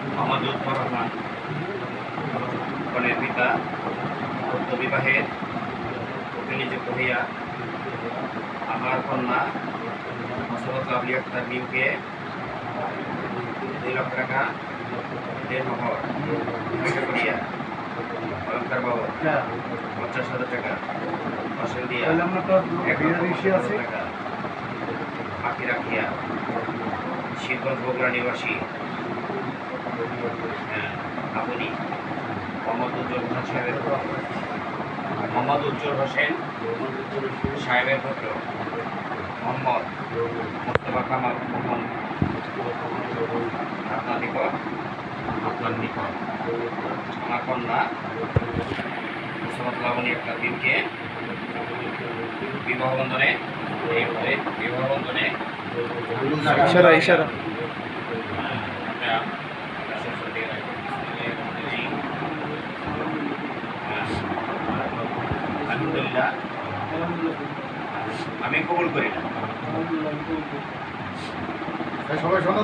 মোহাম্মদ লুৎফর রহমান কনের পিতা বিবাহের নিযুক্ত হইয়া আমার কন্যা মোসাম্মদ লাভলি আক্তার মিমকে 2 লক্ষ টাকা দেড়মহর করিয়া অলঙ্কার বাবদ 50,000 টাকা ফসল দিয়া 1,00,000 টাকা বাকি রাখিয়া শিবগঞ্জ বগুড়া নিবাসী আপনি মোহাম্মদ উজ্জ্বল হোসেন সাহেবের পুত্র মোহাম্মদ মোস্তফা কামাল মোহন আপনার নিকট আমার কন্যা মোসাম্মদ লাবণী আক্তার মিমকে বিবাহ বন্ধনে ইশারা আলহামদুলিল্লাহ আমি কবুল করি না সবাই শোনা